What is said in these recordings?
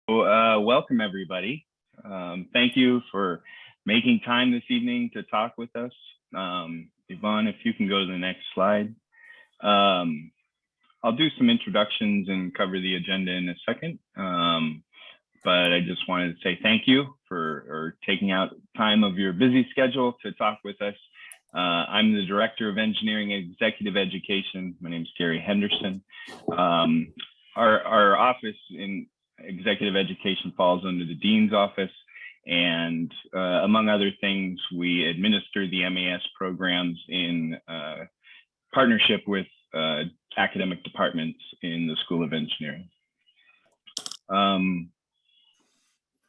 Welcome everybody. Thank you for making time this evening to talk with us. Yvonne, if you can go to the next slide. I'll do some introductions and cover the agenda in a second. But I just wanted to say thank you for taking out time of your busy schedule to talk with us. I'm the Director of Engineering and Executive Education. My name is Gary Henderson. Our office in Executive Education falls under the Dean's office, and among other things, we administer the MAS programs in partnership with academic departments in the School of Engineering.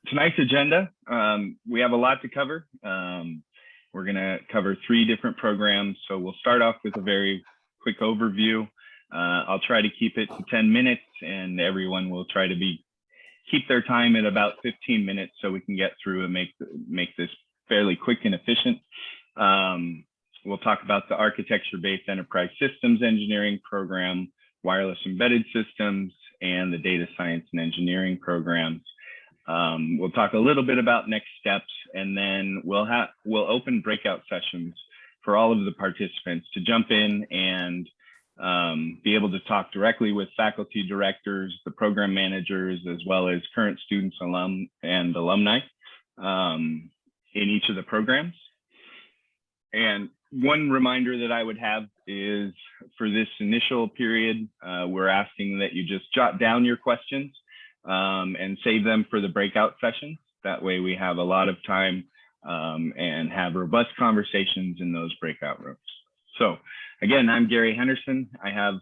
Tonight's agenda, we have a lot to cover. We're going to cover 3 different programs, so we'll start off with a very quick overview. I'll try to keep it to 10 minutes, and everyone will try to keep their time at about 15 minutes so we can get through and make this fairly quick and efficient. We'll talk about the architecture-based enterprise systems engineering program, wireless embedded systems, and the data science and engineering programs. We'll talk a little bit about next steps, and then we'll open breakout sessions for all of the participants to jump in and be able to talk directly with faculty directors, the program managers, as well as current students, alum, and alumni in each of the programs. And one reminder that I would have is for this initial period, we're asking that you just jot down your questions and save them for the breakout sessions. That way we have a lot of time and have robust conversations in those breakout rooms. So again, I'm Gary Henderson. I have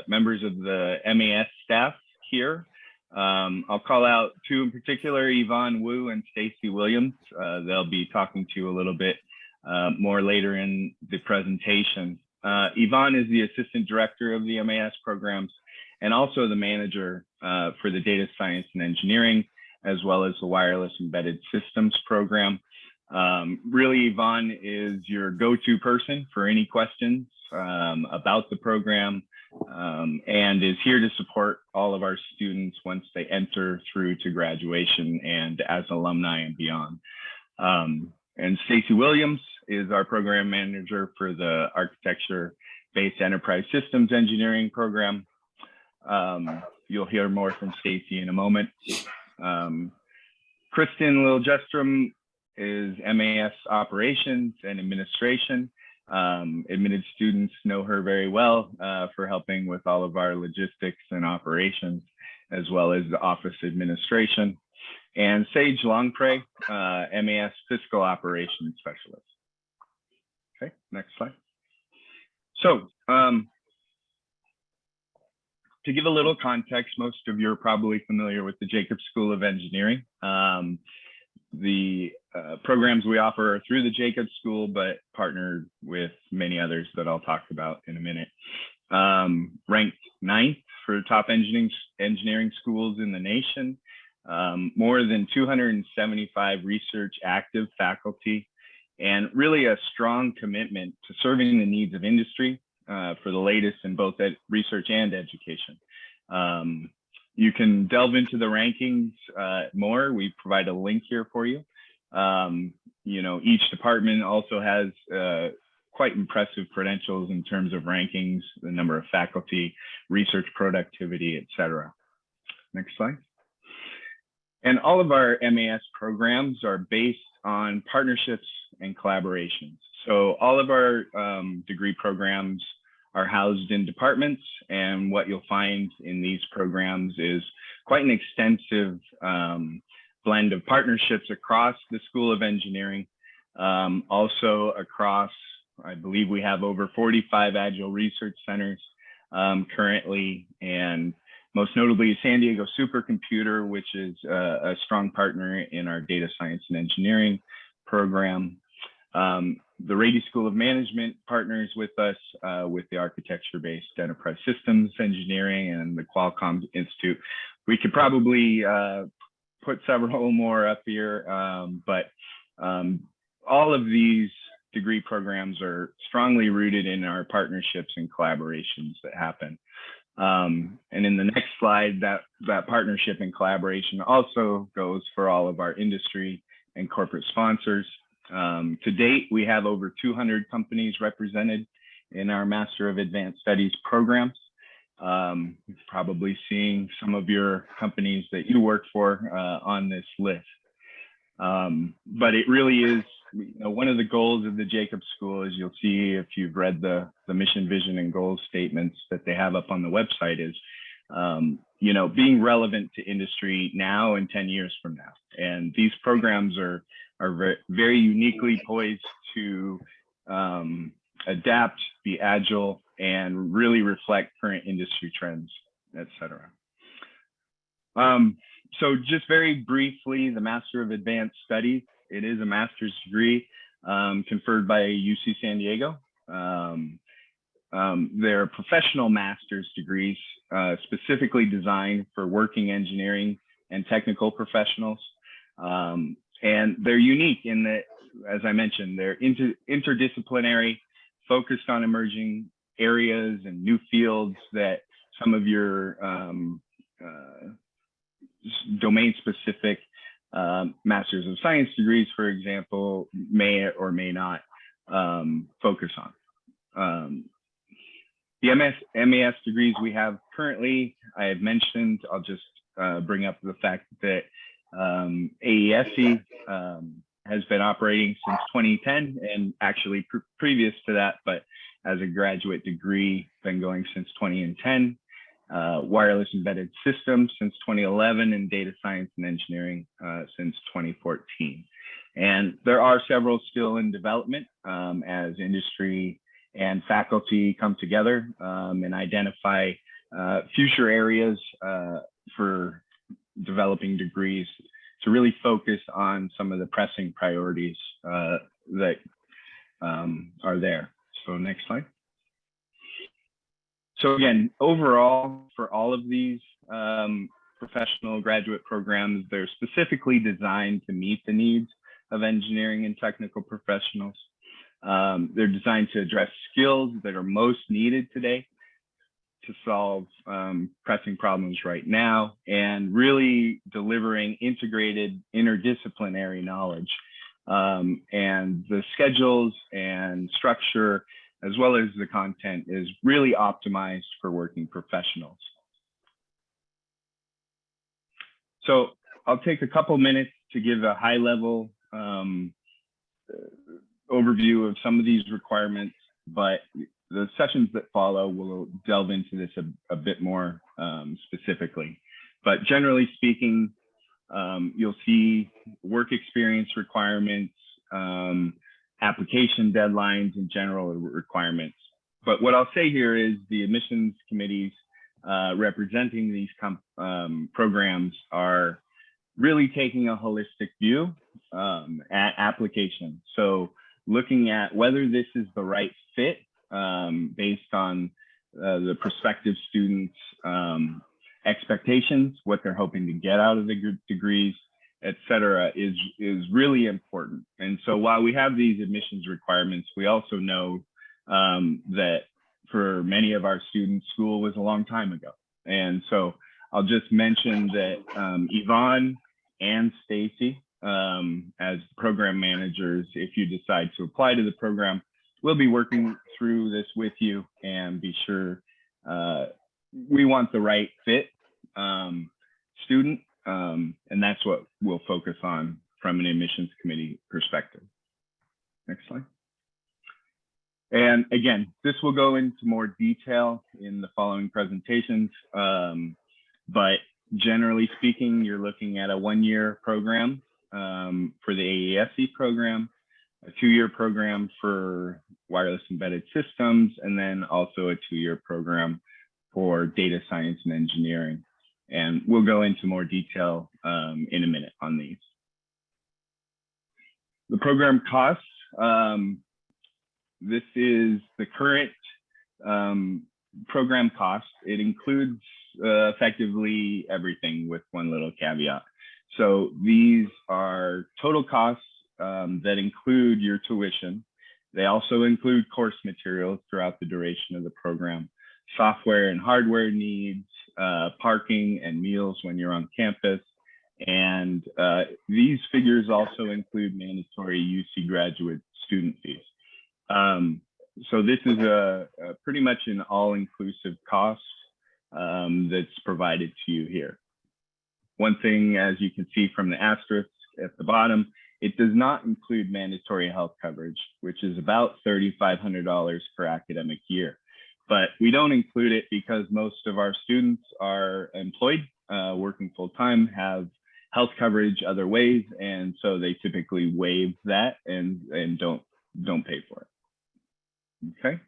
members of the MAS staff here. I'll call out 2 in particular, Yvonne Wu and Stacy Williams. They'll be talking to you a little bit more later in the presentation. Yvonne is the Assistant Director of the MAS programs and also the manager for the Data Science and Engineering, as well as the Wireless Embedded Systems program. Really, Yvonne is your go-to person for any questions about the program and is here to support all of our students once they enter through to graduation and as alumni and beyond. And Stacy Williams is our program manager for the architecture-based enterprise systems engineering program. You'll hear more from Stacy in a moment. Kristen Liljestrom is MAS operations and administration. Admitted students know her very well for helping with all of our logistics and operations, as well as the office administration. And Sage Longpre, MAS fiscal operations specialist. Okay, next slide. So to give a little context, most of you are probably familiar with the Jacobs School of Engineering. The programs we offer are through the Jacobs School, but partnered with many others that I'll talk about in a minute. Ranked 9th for top engineering schools in the nation. More than 275 research active faculty, and really a strong commitment to serving the needs of industry for the latest in both research and education. You can delve into the rankings more. We provide a link here for you. You know, each department also has quite impressive credentials in terms of rankings, the number of faculty, research productivity, et cetera. Next slide. And all of our MAS programs are based on partnerships and collaborations. So all of our degree programs are housed in departments, and what you'll find in these programs is quite an extensive blend of partnerships across the School of Engineering, also across, I believe we have over 45 Agile Research Centers currently, and most notably San Diego Supercomputer, which is a strong partner in our Data Science and Engineering program. The Rady School of Management partners with us with the architecture-based enterprise systems engineering and the Qualcomm Institute. We could probably put several more up here, but all of these degree programs are strongly rooted in our partnerships and collaborations that happen. And in the next slide, that partnership and collaboration also goes for all of our industry and corporate sponsors. To date, we have over 200 companies represented in our Master of Advanced Studies programs. Probably seeing some of your companies that you work for on this list. But it really is, one of the goals of the Jacobs School, as you'll see if you've read the mission, vision, and goals statements that they have up on the website, is being relevant to industry now and 10 years from now. And these programs are very uniquely poised to adapt, be agile, and really reflect current industry trends, et cetera. So just very briefly, the Master of Advanced Studies, it is a master's degree conferred by UC San Diego. They're professional master's degrees specifically designed for working engineering and technical professionals. And they're unique in that, as I mentioned, they're interdisciplinary, focused on emerging areas and new fields that some of your domain-specific Masters of Science degrees, for example, may or may not focus on. The MAS degrees we have currently, I have mentioned, I'll just bring up the fact that AESE has been operating since 2010, and actually previous to that, but as a graduate degree, been going since 2010. Wireless embedded systems since 2011, and data science and engineering since 2014. And there are several still in development as industry and faculty come together and identify future areas for developing degrees to really focus on some of the pressing priorities that are there. So next slide. So again, overall, for all of these professional graduate programs, they're specifically designed to meet the needs of engineering and technical professionals. They're designed to address skills that are most needed today to solve pressing problems right now, and really delivering integrated interdisciplinary knowledge. And the schedules and structure, as well as the content, is really optimized for working professionals. So I'll take a couple minutes to give a high-level overview of some of these requirements, but the sessions that follow will delve into this a bit more specifically. But generally speaking, you'll see work experience requirements, application deadlines, and general requirements. But what I'll say here is the admissions committees representing these programs are really taking a holistic view at application. So looking at whether this is the right fit based on the prospective students' expectations, what they're hoping to get out of the degrees, et cetera, is really important. And so while we have these admissions requirements, we also know that for many of our students, school was a long time ago. And so I'll just mention that Yvonne and Stacy, as program managers, if you decide to apply to the program, we'll be working through this with you and be sure we want the right fit student. And that's what we'll focus on from an admissions committee perspective. Next slide. And again, this will go into more detail in the following presentations. But generally speaking, you're looking at a 1-year program for the AESE program, a 2-year program for wireless embedded systems, and then also a 2-year program for data science and engineering. And we'll go into more detail in a minute on these. The program costs, this is the current program cost. It includes effectively everything with one little caveat. So these are total costs that include your tuition. They also include course materials throughout the duration of the program. software and hardware needs, parking and meals when you're on campus. And these figures also include mandatory UC graduate student fees. So this is a pretty much an all-inclusive cost that's provided to you here. One thing, as you can see from the asterisk at the bottom, it does not include mandatory health coverage, which is about $3,500 per academic year. But we don't include it because most of our students are employed, working full-time, have health coverage other ways, and so they typically waive that and don't pay for it. Okay.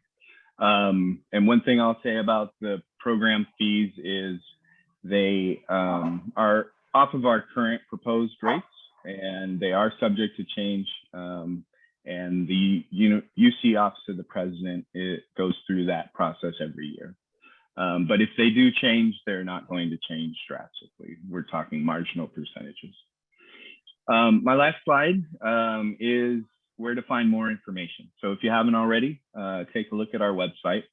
And one thing I'll say about the program fees is they are off of our current proposed rates, and they are subject to change. And the UC Office of the President, it goes through that process every year. But if they do change, they're not going to change drastically. We're talking marginal percentages. My last slide is where to find more information. So if you haven't already, take a look at our website.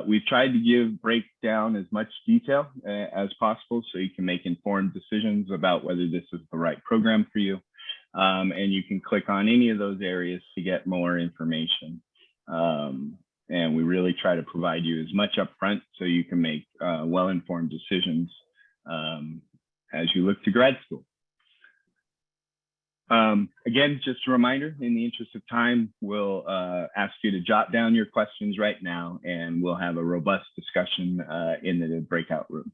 We've tried to break down as much detail as possible so you can make informed decisions about whether this is the right program for you. And you can click on any of those areas to get more information. And we really try to provide you as much upfront so you can make well-informed decisions as you look to grad school. Again, just a reminder, in the interest of time, we'll ask you to jot down your questions right now, and we'll have a robust discussion in the breakout rooms.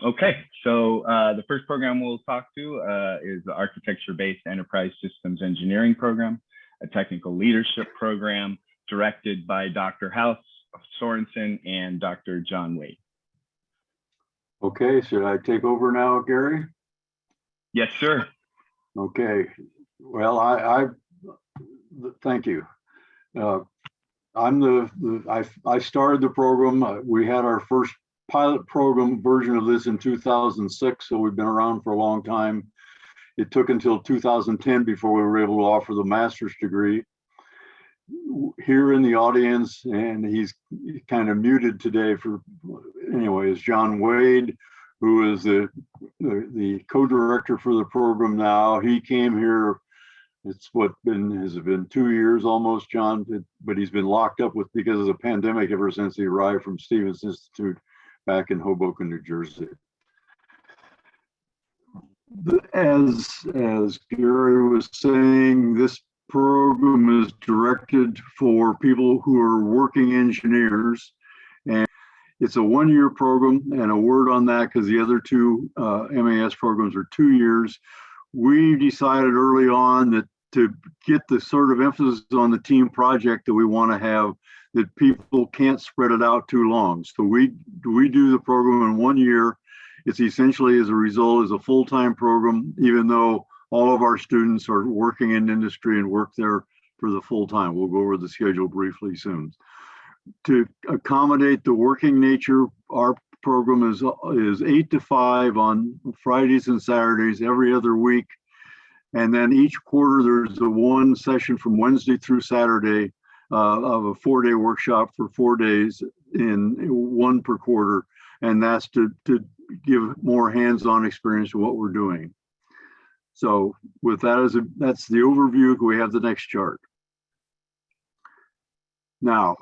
Okay, so the first program we'll talk to is the Architecture-Based Enterprise Systems Engineering Program, a technical leadership program directed by Dr. House Sorensen and Dr. John Wade. Okay, should I take over now, Gary? Yes, sir. Okay, well, I thank you. I started the program. We had our first pilot program version of this in 2006, so we've been around for a long time. It took until 2010 before we were able to offer the master's degree. Here in the audience, and he's kind of muted today for anyway, is John Wade, who is the co-director for the program now. He came here, it's has been 2 years almost, John, but he's been locked up because of the pandemic ever since he arrived from Stevens Institute back in Hoboken, New Jersey. As Gary was saying, this program is directed for people who are working engineers, and it's a one-year program. And a word on that, because the other two MAS programs are 2 years. We decided early on that to get the sort of emphasis on the team project that we want to have, that people can't spread it out too long. So we do the program in 1 year. It's essentially, as a result, is a full-time program, even though all of our students are working in industry and work there for the full time. We'll go over the schedule briefly soon. To accommodate the working nature, our program is 8 to 5 on Fridays and Saturdays every other week. And then each quarter, there's one session from Wednesday through Saturday of a 4-day workshop for 4 days, in one per quarter. And that's to give more hands-on experience of what we're doing. So with that that's the overview. We have the next chart. Now,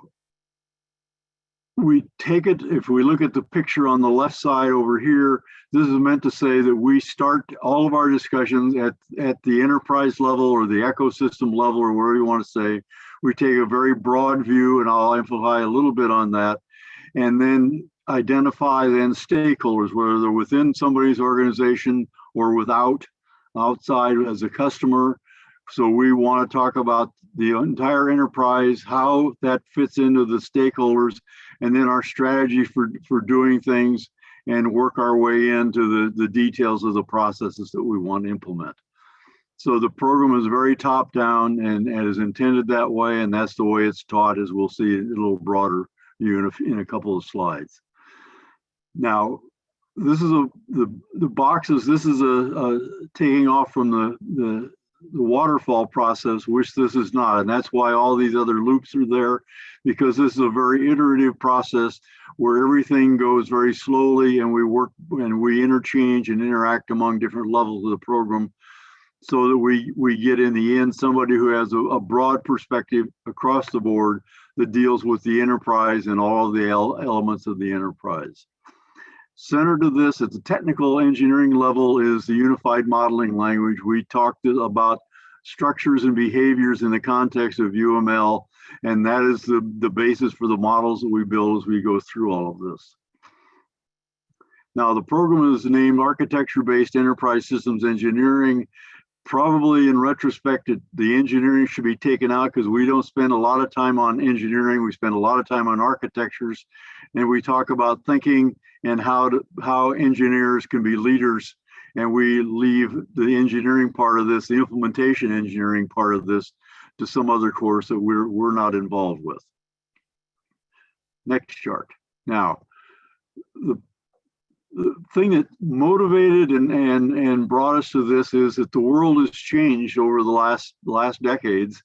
we take it, if we look at the picture on the left side over here, this is meant to say that we start all of our discussions at the enterprise level or the ecosystem level, or wherever you want to say. We take a very broad view, and I'll amplify a little bit on that, and then identify stakeholders, whether they're within somebody's organization or outside as a customer. So we want to talk about the entire enterprise, how that fits into the stakeholders, and then our strategy for doing things, and work our way into the details of the processes that we want to implement. So the program is very top down and is intended that way, and that's the way it's taught, as we'll see a little broader view in a couple of slides. Now, this is the boxes. This is taking off from the the waterfall process, which this is not. And that's why all these other loops are there, because this is a very iterative process where everything goes very slowly and we work and we interchange and interact among different levels of the program so that we get in the end somebody who has a broad perspective across the board that deals with the enterprise and all the elements of the enterprise. Centered to this at the technical engineering level is the unified modeling language. We talked about structures and behaviors in the context of UML, and that is the basis for the models that we build as we go through all of this. Now, the program is named Architecture-Based Enterprise Systems Engineering. Probably in retrospect, the engineering should be taken out because we don't spend a lot of time on engineering. We spend a lot of time on architectures, and we talk about thinking and how engineers can be leaders. And we leave the engineering part of this, the implementation engineering part of this, to some other course that we're not involved with. Next chart. Now, the thing that motivated and brought us to this is that the world has changed over the last decades,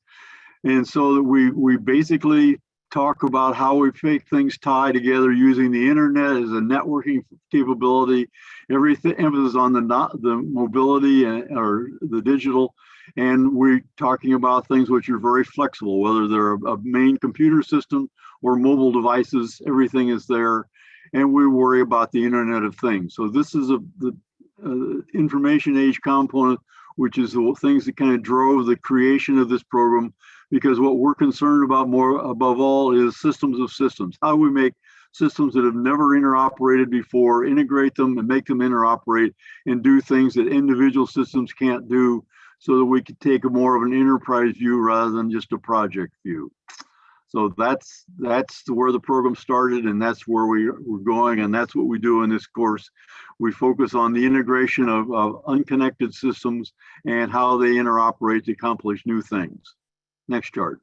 and so that we basically talk about how we make things tie together using the internet as a networking capability. Everything emphasis on the mobility or the digital, and we're talking about things which are very flexible, whether they're a main computer system or mobile devices. Everything is there. And we worry about the Internet of Things. So this is the information age component, which is the things that kind of drove the creation of this program, because what we're concerned about more above all is systems of systems. How do we make systems that have never interoperated before, integrate them and make them interoperate and do things that individual systems can't do, so that we could take a more of an enterprise view rather than just a project view. So that's where the program started, and that's where we're going, and that's what we do in this course. We focus on the integration of unconnected systems and how they interoperate to accomplish new things. Next chart.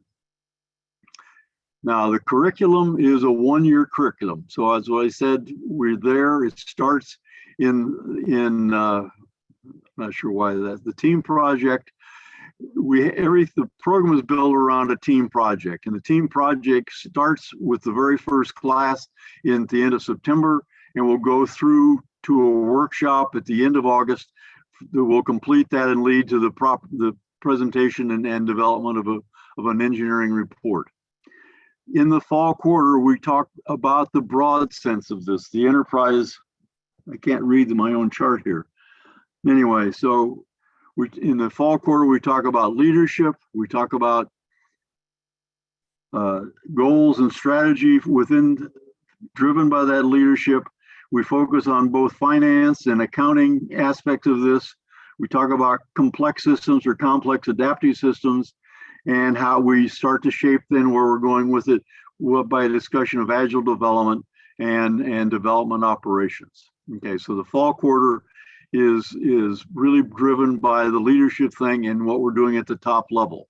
Now, the curriculum is a one-year curriculum. So as I said, we're there. It starts in I'm not sure why the team project. The program is built around a team project, and the team project starts with the very first class at the end of September, and we'll go through to a workshop at the end of August that will complete that and lead to the presentation and development of an engineering report. In the fall quarter, we talk about the broad sense of this, the enterprise. I can't read my own chart here. Anyway, so in the fall quarter, we talk about leadership. We talk about goals and strategy driven by that leadership. We focus on both finance and accounting aspects of this. We talk about complex systems or complex adaptive systems, and how we start to shape then where we're going with it by a discussion of agile development and development operations. Okay, so the fall quarter is really driven by the leadership thing and what we're doing at the top level.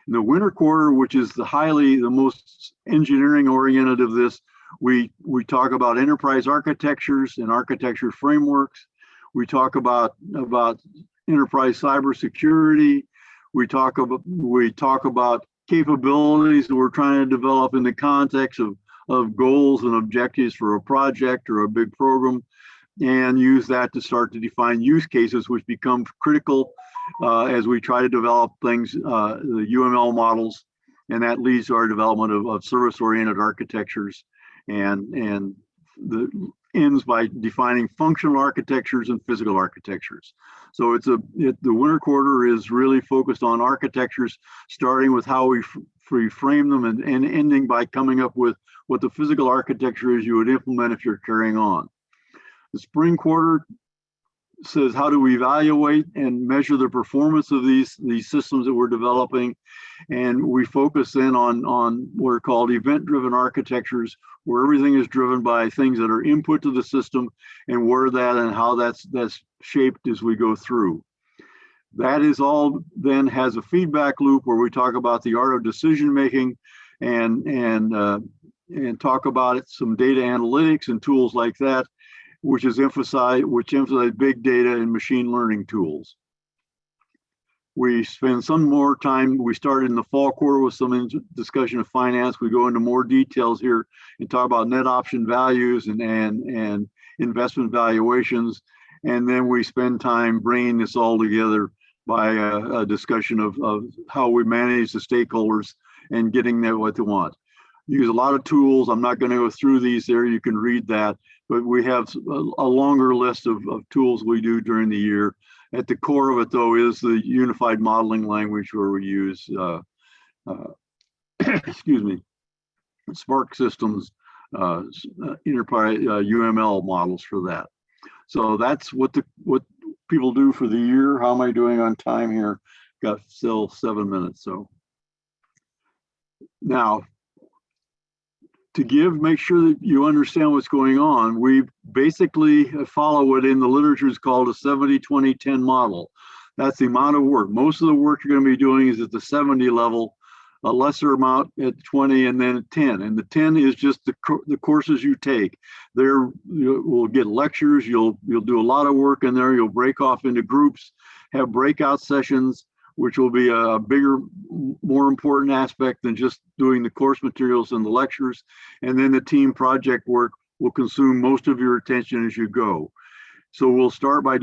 In the winter quarter, which is the most engineering oriented of this, we talk about enterprise architectures and architecture frameworks. We talk about enterprise cybersecurity. We talk about capabilities that we're trying to develop in the context of goals and objectives for a project or a big program, and use that to start to define use cases, which become critical as we try to develop things, the UML models, and that leads to our development of service-oriented architectures, and ends by defining functional architectures and physical architectures. So the winter quarter is really focused on architectures, starting with how we frame them and ending by coming up with what the physical architecture is you would implement if you're carrying on. The spring quarter says, how do we evaluate and measure the performance of these systems that we're developing? And we focus then on what are called event-driven architectures, where everything is driven by things that are input to the system and where that and how that's shaped as we go through. That is all then has a feedback loop where we talk about the art of decision making and talk about some data analytics and tools like that, which emphasize big data and machine learning tools. We spend some more time. We started in the fall quarter with some discussion of finance. We go into more details here and talk about net option values and investment valuations. And then we spend time bringing this all together by a discussion of how we manage the stakeholders and getting them what they want. Use a lot of tools. I'm not going to go through these there. You can read that. But we have a longer list of tools we do during the year. At the core of it, though, is the unified modeling language where we use, excuse me, Spark Systems, enterprise UML models for that. So that's what people do for the year. How am I doing on time here? Got still 7 minutes. So now, to make sure that you understand what's going on, we basically follow what in the literature is called a 70-20-10 model. That's the amount of work. Most of the work you're going to be doing is at the 70 level, a lesser amount at 20, and then at 10. And the 10 is just the courses you take. There you'll get lectures. You'll do a lot of work in there. You'll break off into groups, have breakout sessions, which will be a bigger, more important aspect than just doing the course materials and the lectures. And then the team project work will consume most of your attention as you go. So we'll start by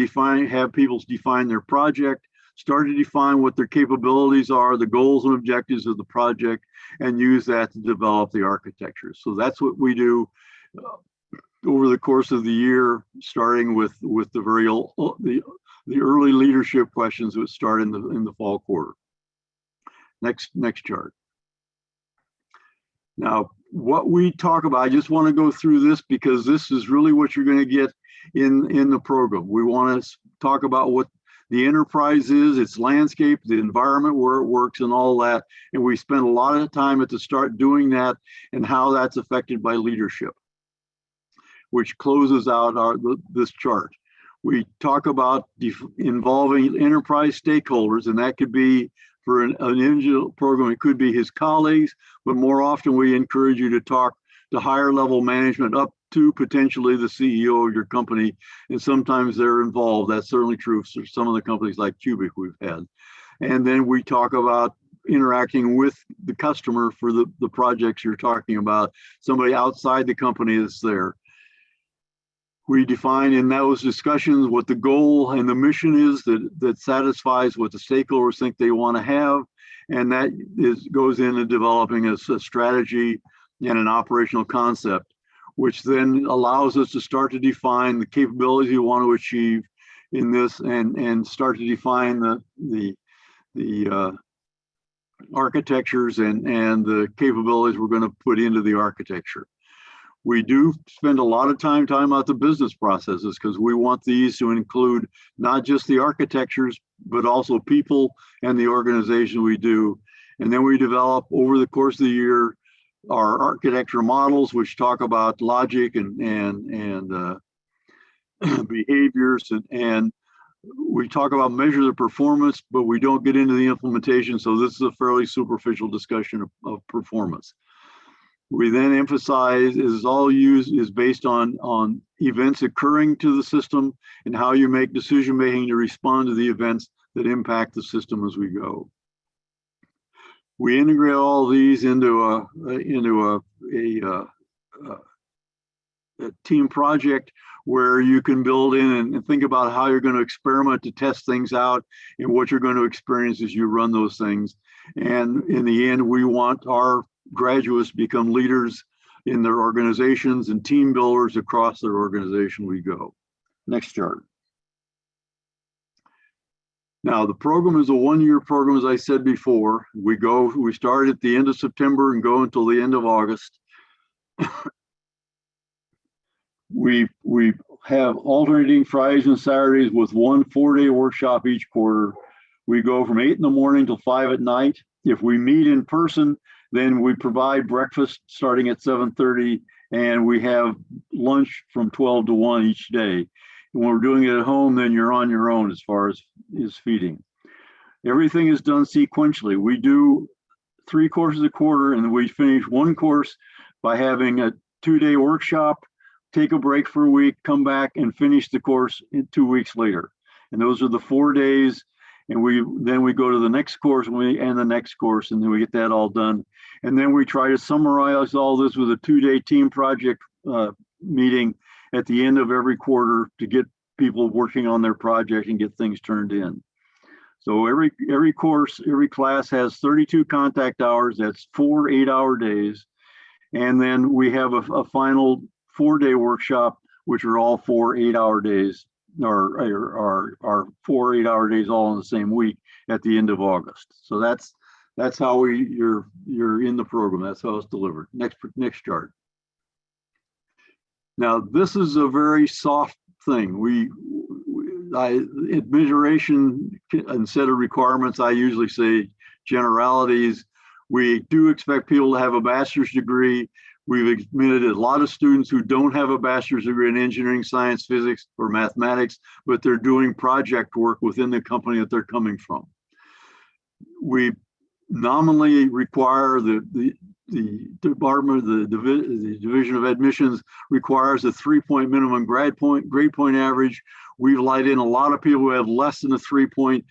have people define their project, start to define what their capabilities are, the goals and objectives of the project, and use that to develop the architecture. So that's what we do over the course of the year, starting with the early leadership questions that start in the fall quarter. Next chart. Now, what we talk about, I just want to go through this because this is really what you're going to get in the program. We want to talk about what the enterprise is, its landscape, the environment where it works, and all that. And we spend a lot of time at the start doing that and how that's affected by leadership, which closes out this chart. We talk about involving enterprise stakeholders, and that could be for an individual program, it could be his colleagues, but more often we encourage you to talk to higher level management up to potentially the CEO of your company, and sometimes they're involved. That's certainly true for some of the companies like Cubic we've had. And then we talk about interacting with the customer for the projects you're talking about, somebody outside the company that's there. We define in those discussions what the goal and the mission is that satisfies what the stakeholders think they want to have. And that goes into developing a strategy and an operational concept, which then allows us to start to define the capabilities you want to achieve in this and start to define the architectures and the capabilities we're going to put into the architecture. We do spend a lot of time talking about the business processes because we want these to include not just the architectures, but also people and the organization we do. And then we develop over the course of the year our architecture models, which talk about logic and behaviors, and we talk about measures of performance, but we don't get into the implementation. So this is a fairly superficial discussion of performance. We then emphasize is based on events occurring to the system and how you make decision making to respond to the events that impact the system as we go. We integrate all these into a team project where you can build in and think about how you're going to experiment to test things out and what you're going to experience as you run those things. And in the end, we want our graduates to become leaders in their organizations and team builders across their organization we go. Next chart. Now, the program is a one-year program, as I said before. We start at the end of September and go until the end of August. We have alternating Fridays and Saturdays with one 4-day workshop each quarter. We go from 8 in the morning till 5 at night. If we meet in person, then we provide breakfast starting at 7:30, and we have lunch from 12 to 1 each day. And when we're doing it at home, then you're on your own as far as feeding. Everything is done sequentially. We do 3 courses a quarter, and we finish one course by having a 2-day workshop, take a break for a week, come back and finish the course 2 weeks later. And those are the 4 days. and then we go to the next course and the next course, and then we get that all done. And then we try to summarize all this with a 2-day team project meeting at the end of every quarter to get people working on their project and get things turned in. So every course, every class has 32 contact hours. That's 4 8-hour days. And then we have a final 4-day workshop, which are all 4 8-hour days, or 4 8-hour days all in the same week at the end of August. So that's how you're in the program. That's how it's delivered. Next chart. Now this is a very soft thing. Admission instead of requirements, I usually say generalities. We do expect people to have a bachelor's degree. We've admitted a lot of students who don't have a bachelor's degree in engineering, science, physics, or mathematics, but they're doing project work within the company that they're coming from. We nominally require the department, the Division of Admissions requires a 3-point minimum grade point average. We've let in a lot of people who have less than a 3-point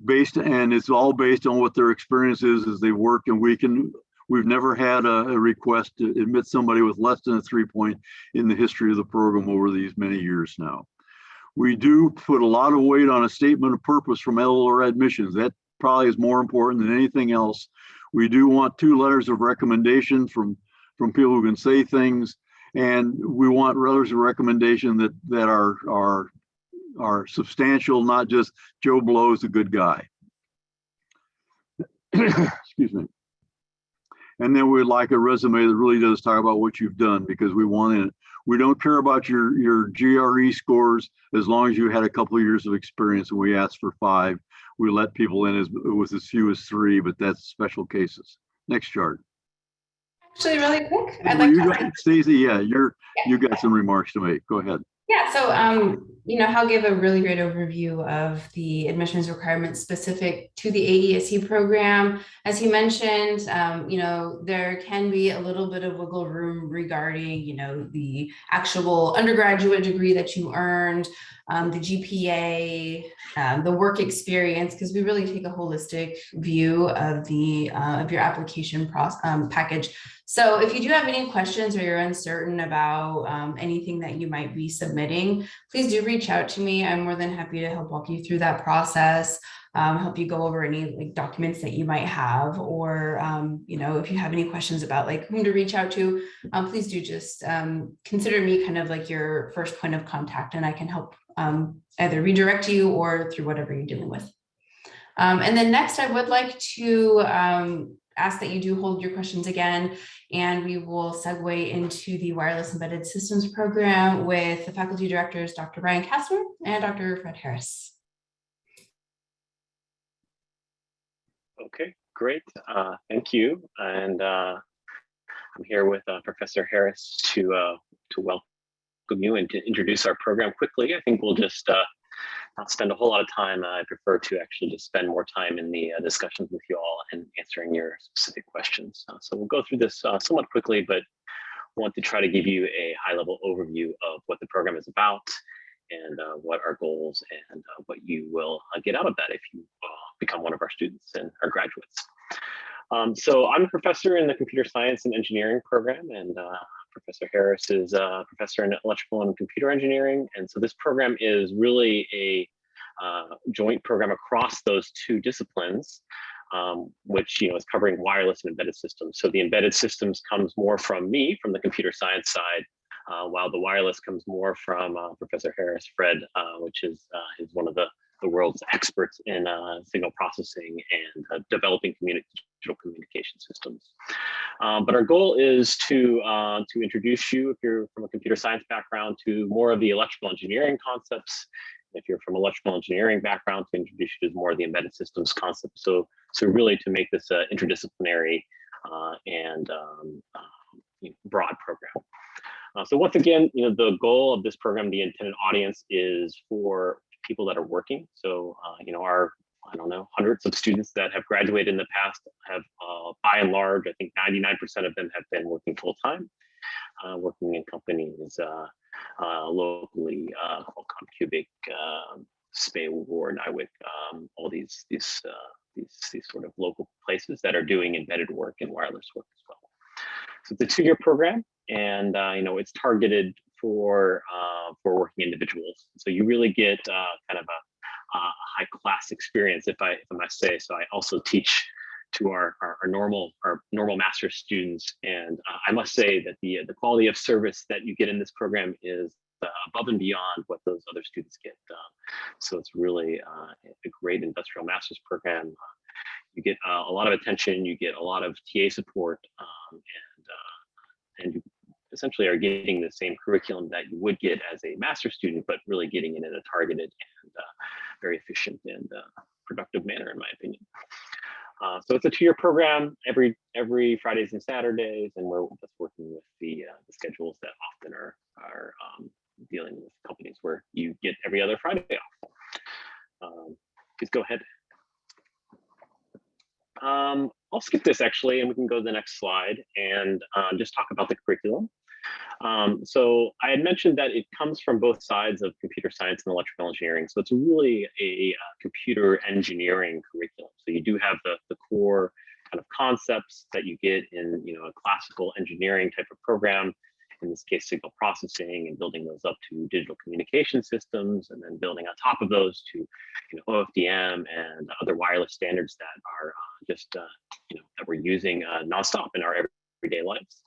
and it's all based on what their experience is as they work. And we've never had a request to admit somebody with less than a 3-point in the history of the program over these many years now. We do put a lot of weight on a statement of purpose from LLR admissions. That probably is more important than anything else. We do want 2 letters of recommendation from people who can say things, and we want letters of recommendation that are substantial, not just Joe Blow is a good guy. Excuse me. And then we'd like a resume that really does talk about what you've done, because we don't care about your GRE scores as long as you had a couple of years of experience, and we ask for 5. We let people in with as few as 3, but that's special cases. Next chart. Actually, really quick, I'd like to. Stacey, yeah, you got some remarks to make. Go ahead. Yeah, so I'll give a really great overview of the admissions requirements specific to the AESE program. As he mentioned, there can be a little bit of wiggle room regarding, the actual undergraduate degree that you earned, the GPA, the work experience, because we really take a holistic view of your application package. So if you do have any questions or you're uncertain about anything that you might be submitting, please do reach out to me. I'm more than happy to help walk you through that process, help you go over any documents that you might have, or if you have any questions about whom to reach out to, please do just consider me kind of like your first point of contact, and I can help either redirect you or through whatever you're dealing with. And then next, I would like to ask that you do hold your questions again, and we will segue into the Wireless Embedded Systems program with the faculty directors, Dr. Ryan Kastner and Dr. Fred Harris. Okay, great. Thank you. And I'm here with Professor Harris to welcome you and to introduce our program quickly. I think we'll just not spend a whole lot of time. I prefer to actually just spend more time in the discussions with you all and answering your specific questions. So we'll go through this somewhat quickly, but I want to try to give you a high-level overview of what the program is about and what our goals and what you will get out of that if you become one of our students and our graduates. So I'm a professor in the Computer Science and Engineering program, and Professor Harris is a professor in Electrical and Computer Engineering. And so this program is really a joint program across those 2 disciplines, which is covering wireless and embedded systems. So the embedded systems comes more from me, from the computer science side, while the wireless comes more from Professor Harris, Fred, which is one of the world's experts in signal processing and developing digital communication systems. But our goal is to introduce you, if you're from a computer science background, to more of the electrical engineering concepts. If you're from electrical engineering background, to introduce you to more of the embedded systems concept. So really to make this interdisciplinary and broad program. So once again, the goal of this program, the intended audience is for people that are working. So, our, hundreds of students that have graduated in the past have, by and large, I think 99% of them have been working full-time, working in companies locally, Qualcomm, Cubic, SPAY Award, NIWIC, all these sort of local places that are doing embedded work and wireless work as well. So it's a 2-year program, and it's targeted for working individuals. So you really get kind of a high class experience, if I must say. So I also teach to our normal master's students, and I must say that the quality of service that you get in this program is above and beyond what those other students get. So it's really a great industrial master's program. You get a lot of attention, you get a lot of TA support, and you essentially are getting the same curriculum that you would get as a master's student, but really getting it in a targeted and very efficient and productive manner, in my opinion. So it's a 2-year program, every Fridays and Saturdays, and we're just working with the schedules that often are dealing with companies where you get every other Friday off. Please go ahead. I'll skip this actually, and we can go to the next slide and just talk about the curriculum. So I had mentioned that it comes from both sides of computer science and electrical engineering. So it's really a computer engineering curriculum. So you do have the core kind of concepts that you get in a classical engineering type of program. In this case, signal processing, and building those up to digital communication systems, and then building on top of those to OFDM and other wireless standards that are just that we're using nonstop in our everyday lives.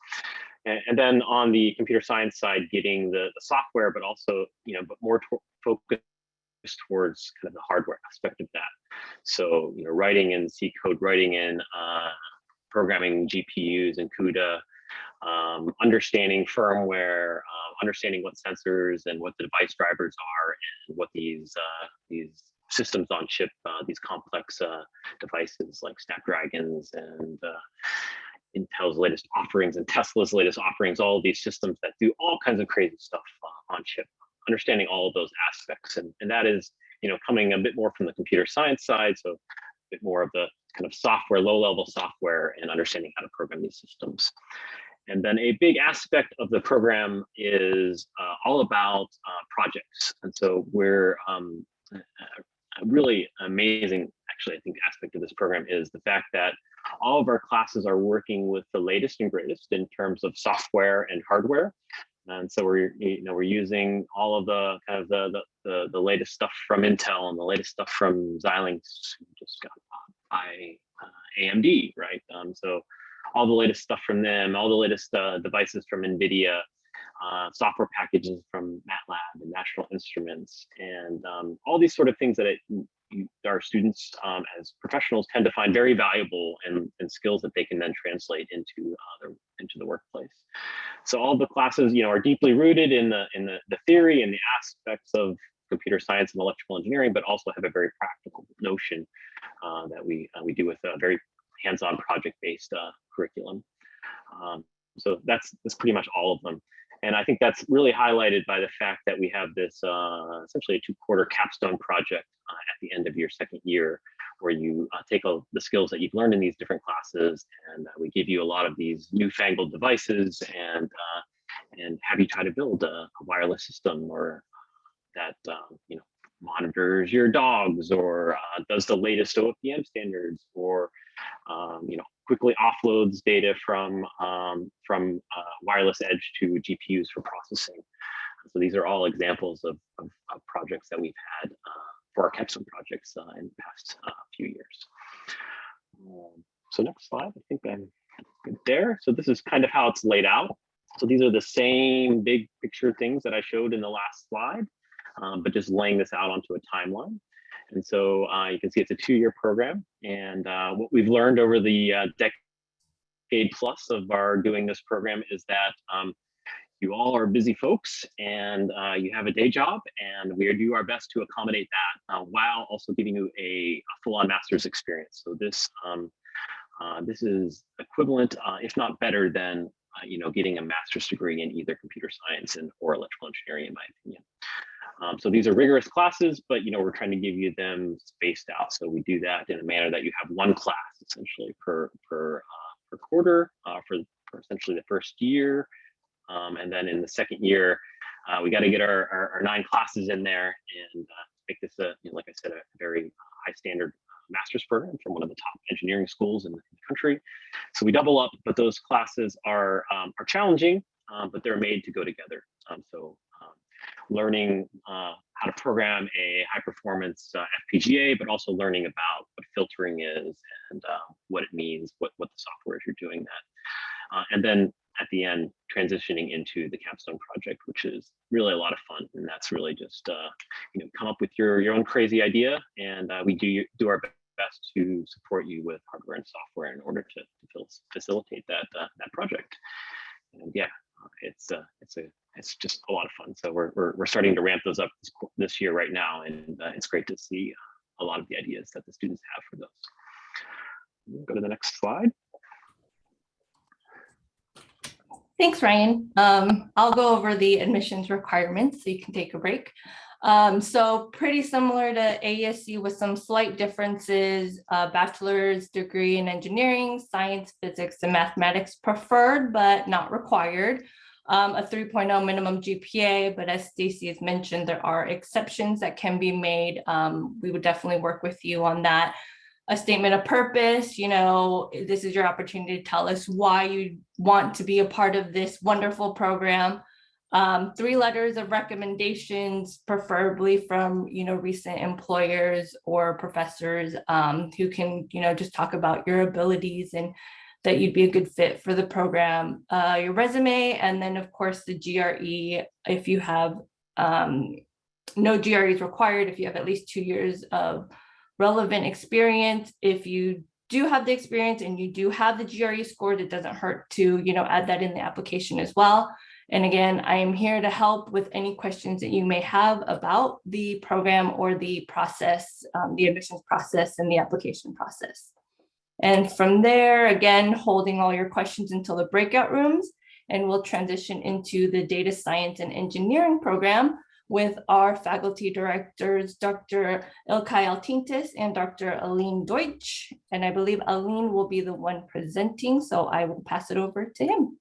And then on the computer science side, getting the software, but also but more focused towards kind of the hardware aspect of that. So writing in C code, writing in programming GPUs and CUDA. Understanding firmware, understanding what sensors and what the device drivers are, and what these systems on chip, these complex devices like Snapdragons and Intel's latest offerings and Tesla's latest offerings, all of these systems that do all kinds of crazy stuff on chip. Understanding all of those aspects, and that is coming a bit more from the computer science side, so a bit more of the kind of software, low-level software, and understanding how to program these systems. And then a big aspect of the program is all about projects. And so we're a really amazing, actually, I think, aspect of this program is the fact that all of our classes are working with the latest and greatest in terms of software and hardware. And so we're using all of the kind of the latest stuff from Intel and the latest stuff from Xilinx, just got by AMD, right? So all the latest stuff from them, all the latest devices from NVIDIA, software packages from MATLAB and National Instruments, and all these sort of things that our students as professionals tend to find very valuable, and skills that they can then translate into the workplace. So all the classes are deeply rooted in the theory and the aspects of computer science and electrical engineering, but also have a very practical notion that we do with a very hands-on project-based curriculum. So that's pretty much all of them. And I think that's really highlighted by the fact that we have this essentially a 2-quarter capstone project at the end of your second year, where you take all the skills that you've learned in these different classes, and we give you a lot of these newfangled devices, and have you try to build a wireless system, or that monitors your dogs, or does the latest OFDM standards, or quickly offloads data from wireless edge to GPUs for processing. So these are all examples of projects that we've had for our capstone projects in the past few years. So next slide, I think I'm good there. So this is kind of how it's laid out. So these are the same big picture things that I showed in the last slide, but just laying this out onto a timeline. And so you can see it's a 2-year program. And what we've learned over the decade plus of our doing this program is that you all are busy folks, and you have a day job, and we do our best to accommodate that while also giving you a full-on master's experience. So this is equivalent, if not better than getting a master's degree in either computer science or electrical engineering, in my opinion. So these are rigorous classes, but we're trying to give you them spaced out. So we do that in a manner that you have one class essentially per quarter for essentially the first year, and then in the second year, we got to get our 9 classes in there, and make this a, like I said, a very high standard master's program from one of the top engineering schools in the country. So we double up, but those classes are challenging, but they're made to go together. Learning how to program a high performance FPGA, but also learning about what filtering is and what it means, what the software is you're doing that. And then at the end, transitioning into the capstone project, which is really a lot of fun. And that's really just, come up with your own crazy idea. And we do our best to support you with hardware and software in order to facilitate that project. And yeah, it's just a lot of fun. So we're starting to ramp those up this year right now, and it's great to see a lot of the ideas that the students have for those. Go to the next slide. Thanks, Ryan. I'll go over the admissions requirements so you can take a break. So pretty similar to AESE with some slight differences. Bachelor's degree in engineering, science, physics, and mathematics preferred, but not required. A 3.0 minimum GPA, but as Stacy has mentioned, there are exceptions that can be made. We would definitely work with you on that. A statement of purpose, this is your opportunity to tell us why you want to be a part of this wonderful program. 3 letters of recommendations, preferably from, recent employers or professors who can, just talk about your abilities and that you'd be a good fit for the program, your resume, and then of course the GRE, if you have no GRE is required, if you have at least 2 years of relevant experience. If you do have the experience and you do have the GRE scored, it doesn't hurt to, add that in the application as well. And again, I am here to help with any questions that you may have about the program or the process, the admissions process and the application process. And from there, again, holding all your questions until the breakout rooms, and we'll transition into the data science and engineering program with our faculty directors, Dr. Ilkay Altintis and Dr. Aline Deutsch. And I believe Aline will be the one presenting, so I will pass it over to him.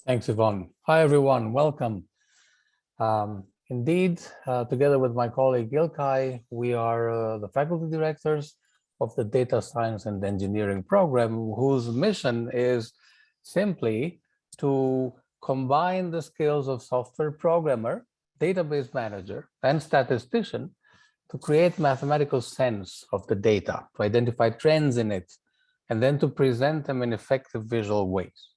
Thanks, Yvonne. Hi, everyone. Welcome. Indeed, together with my colleague Ilkay, we are the faculty directors of the Data Science and Engineering program, whose mission is simply to combine the skills of software programmer, database manager, and statistician to create mathematical sense of the data, to identify trends in it, and then to present them in effective visual ways.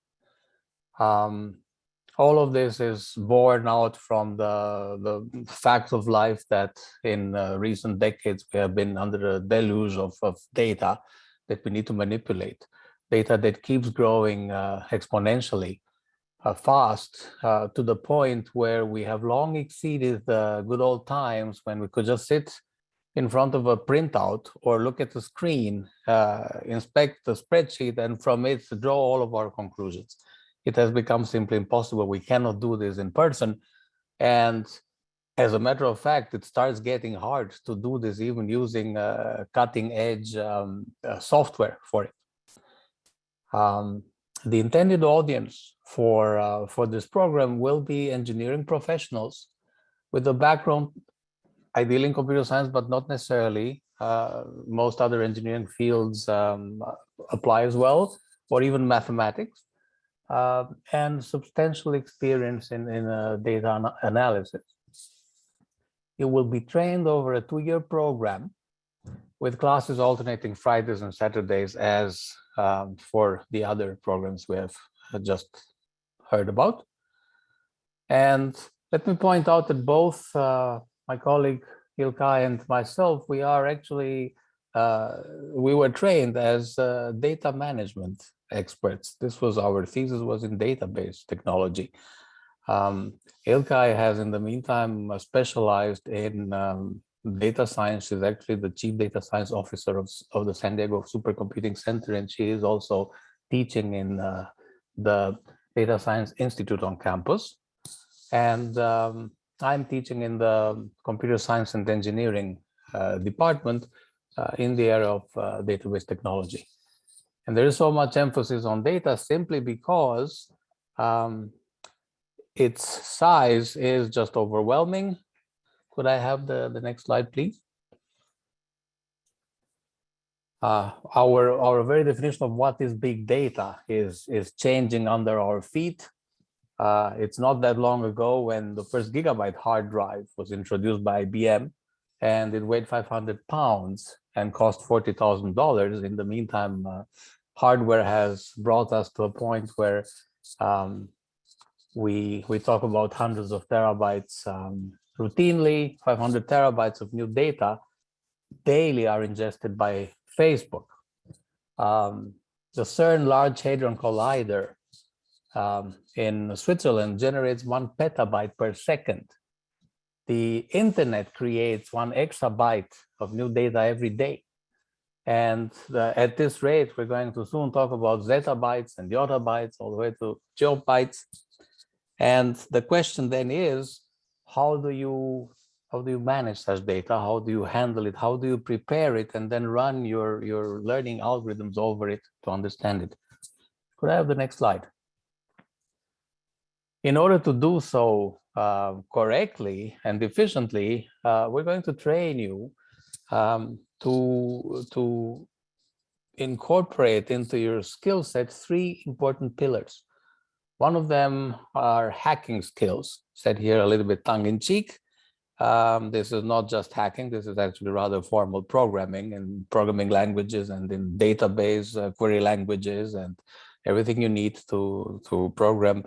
All of this is born out from the fact of life that in recent decades we have been under a deluge of data that we need to manipulate, data that keeps growing exponentially fast to the point where we have long exceeded the good old times when we could just sit in front of a printout or look at the screen, inspect the spreadsheet, and from it draw all of our conclusions. It has become simply impossible. We cannot do this in person. And as a matter of fact, it starts getting hard to do this even using cutting edge software for it. The intended audience for this program will be engineering professionals with a background ideally in computer science, but not necessarily. Most other engineering fields apply as well, or even mathematics. And substantial experience in data analysis. You will be trained over a 2-year program with classes alternating Fridays and Saturdays as for the other programs we have just heard about. And let me point out that both my colleague Ilkay and myself, we are actually, we were trained as data management experts. This was our thesis, was in database technology. Ilkay has in the meantime specialized in data science. She's actually the chief data science officer of the San Diego Supercomputing Center, and she is also teaching in the Data Science Institute on campus. And I'm teaching in the computer science and engineering department in the area of database technology. And there is so much emphasis on data simply because its size is just overwhelming. Could I have the next slide, please? Our very definition of what is big data is changing under our feet. It's not that long ago when the first gigabyte hard drive was introduced by IBM, and it weighed 500 pounds and cost $40,000. In the meantime, hardware has brought us to a point where we talk about hundreds of terabytes routinely. 500 terabytes of new data daily are ingested by Facebook. The CERN Large Hadron Collider in Switzerland generates 1 petabyte per second. The internet creates 1 exabyte of new data every day. And at this rate, we're going to soon talk about zettabytes and yottabytes all the way to geobytes. And the question then is, how do you manage such data? How do you handle it? How do you prepare it and then run your learning algorithms over it to understand it? Could I have the next slide? In order to do so correctly and efficiently, we're going to train you to incorporate into your skill set 3 important pillars. One of them are hacking skills, said here a little bit tongue-in-cheek. This is not just hacking, this is actually rather formal programming in programming languages and in database query languages and everything you need to program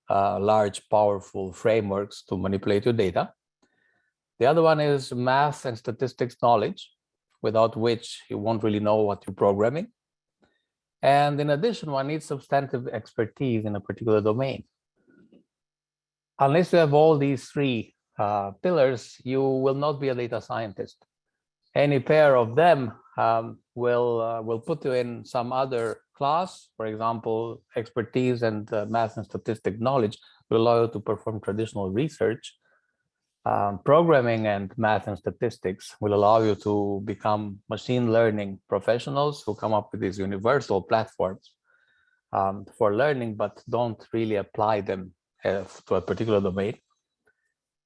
large, powerful frameworks to manipulate your data. The other one is math and statistics knowledge, without which you won't really know what you're programming. And in addition, one needs substantive expertise in a particular domain. Unless you have all these 3 pillars, you will not be a data scientist. Any pair of them will put you in some other class. For example, expertise and math and statistics knowledge will allow you to perform traditional research. Programming and math and statistics will allow you to become machine learning professionals who come up with these universal platforms for learning, but don't really apply them to a particular domain.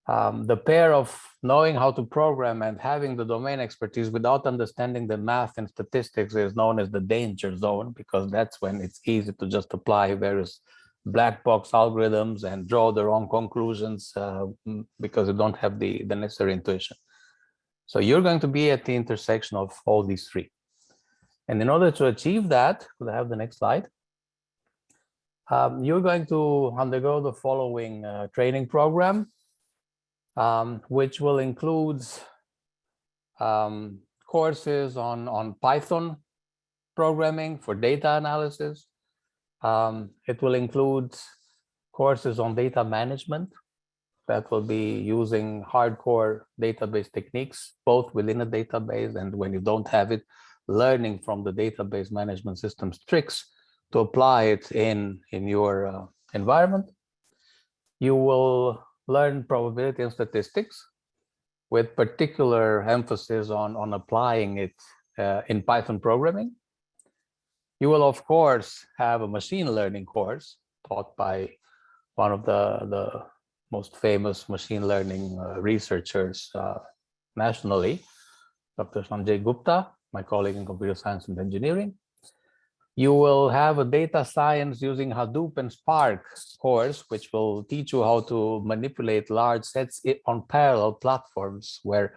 The pair of knowing how to program and having the domain expertise without understanding the math and statistics is known as the danger zone, because that's when it's easy to just apply various black box algorithms and draw the wrong conclusions because you don't have the necessary intuition. So you're going to be at the intersection of all these 3. And in order to achieve that, could I have the next slide? You're going to undergo the following training program, which will include courses on Python programming for data analysis. It will include courses on data management that will be using hardcore database techniques, both within a database and when you don't have it, learning from the database management system's tricks to apply it in your environment. You will learn probability and statistics with particular emphasis on applying it in Python programming. You will, of course, have a machine learning course taught by one of the most famous machine learning researchers nationally, Dr. Sanjay Gupta, my colleague in computer science and engineering. You will have a data science using Hadoop and Spark course, which will teach you how to manipulate large sets on parallel platforms where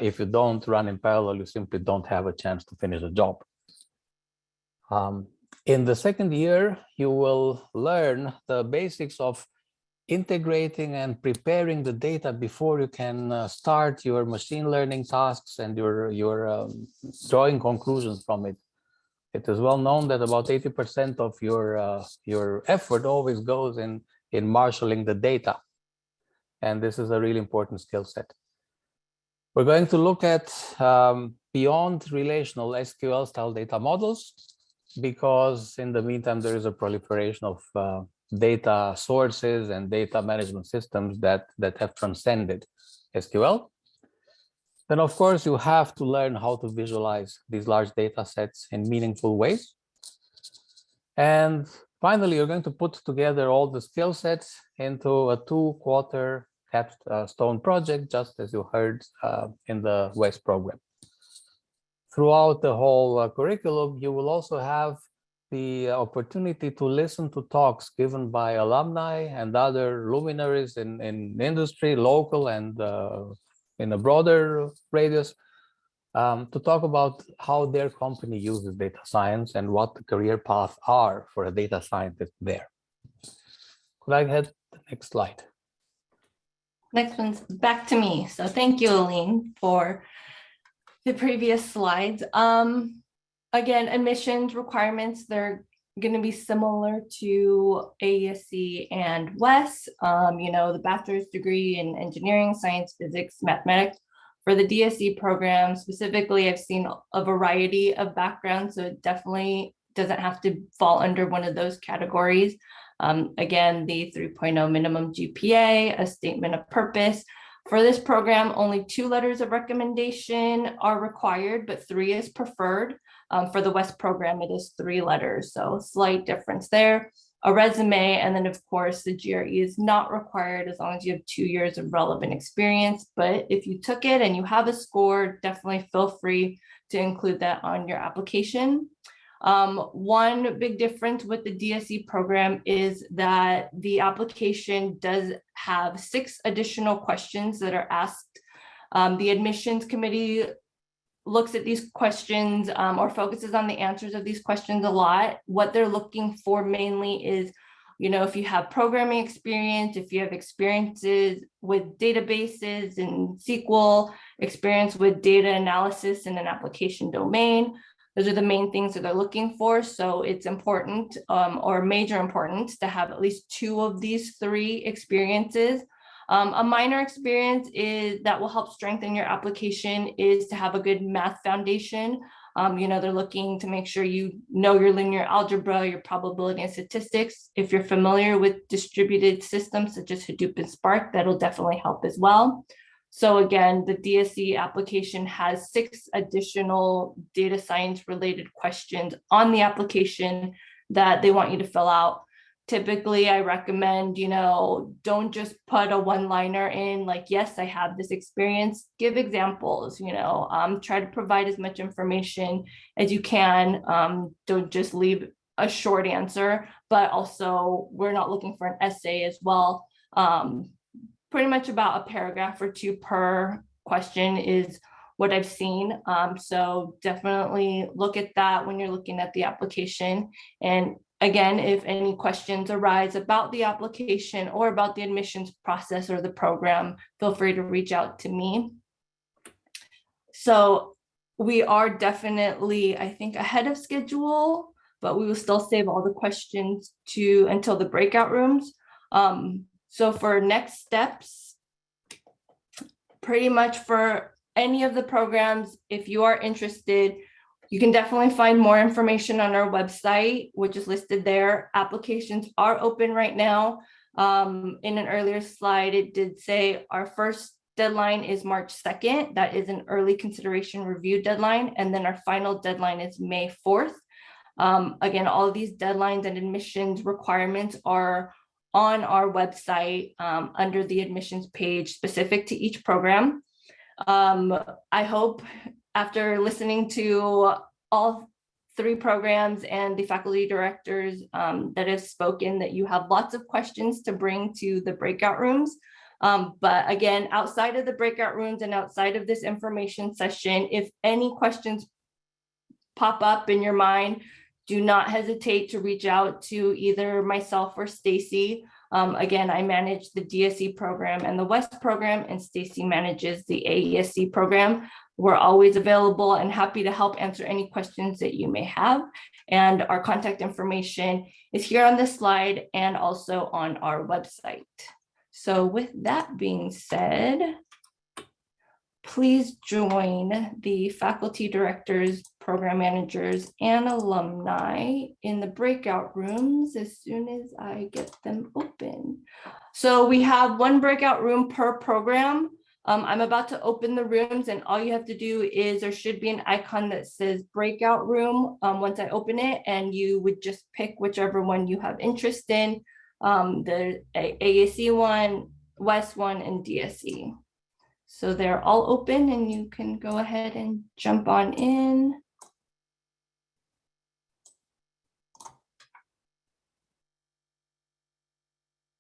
if you don't run in parallel, you simply don't have a chance to finish the job. In the second year, you will learn the basics of integrating and preparing the data before you can start your machine learning tasks and your drawing conclusions from it. It is well known that about 80% of your effort always goes in marshalling the data. And this is a really important skill set. We're going to look at beyond relational SQL style data models, because in the meantime, there is a proliferation of data sources and data management systems that have transcended SQL. Then, of course, you have to learn how to visualize these large data sets in meaningful ways. And finally, you're going to put together all the skill sets into a 2-quarter capstone project, just as you heard in the West program. Throughout the whole curriculum, you will also have the opportunity to listen to talks given by alumni and other luminaries in industry, local and in a broader radius, to talk about how their company uses data science and what the career paths are for a data scientist there. Could I have the next slide? Next one's back to me. So thank you, Aline, for the previous slides. Again, admissions requirements, they're going to be similar to AESE and WES. The bachelor's degree in engineering, science, physics, mathematics. For the DSE program specifically, I've seen a variety of backgrounds, so it definitely doesn't have to fall under one of those categories. Again, the 3.0 minimum GPA, a statement of purpose. For this program, only 2 letters of recommendation are required, but 3 is preferred. For the West program, it is 3 letters, so slight difference there. A resume, and then of course the GRE is not required as long as you have 2 years of relevant experience. But if you took it and you have a score, definitely feel free to include that on your application. One big difference with the DSE program is that the application does have 6 additional questions that are asked. The admissions committee looks at these questions or focuses on the answers of these questions a lot. What they're looking for mainly is, if you have programming experience, if you have experiences with databases and SQL, experience with data analysis in an application domain. Those are the main things that they're looking for. So it's important or major importance to have at least 2 of these 3 experiences. A minor experience that will help strengthen your application is to have a good math foundation. They're looking to make sure you know your linear algebra, your probability and statistics. If you're familiar with distributed systems such as Hadoop and Spark, that'll definitely help as well. So again, the DSE application has 6 additional data science related questions on the application that they want you to fill out. Typically, I recommend, don't just put a one-liner in like, yes, I have this experience. Give examples, try to provide as much information as you can. Don't just leave a short answer, but also we're not looking for an essay as well. Pretty much about a paragraph or 2 per question is what I've seen. So definitely look at that when you're looking at the application. And again, if any questions arise about the application or about the admissions process or the program, feel free to reach out to me. So we are definitely, I think, ahead of schedule, but we will still save all the questions until the breakout rooms. So for next steps, pretty much for any of the programs, if you are interested, you can definitely find more information on our website, which is listed there. Applications are open right now. In an earlier slide, it did say our first deadline is March 2nd. That is an early consideration review deadline. And then our final deadline is May 4th. Again, all of these deadlines and admissions requirements are on our website under the admissions page specific to each program. I hope after listening to all 3 programs and the faculty directors that have spoken, that you have lots of questions to bring to the breakout rooms. But again, outside of the breakout rooms and outside of this information session, if any questions pop up in your mind, do not hesitate to reach out to either myself or Stacy. Again, I manage the DSE program and the West program, and Stacy manages the AESE program. We're always available and happy to help answer any questions that you may have. And our contact information is here on this slide and also on our website. So with that being said, please join the faculty directors, program managers, and alumni in the breakout rooms as soon as I get them open. So we have 1 breakout room per program. I'm about to open the rooms, and all you have to do is there should be an icon that says breakout room once I open it, and you would just pick whichever one you have interest in. The AESE one, West 1, and DSE. So they're all open and you can go ahead and jump on in.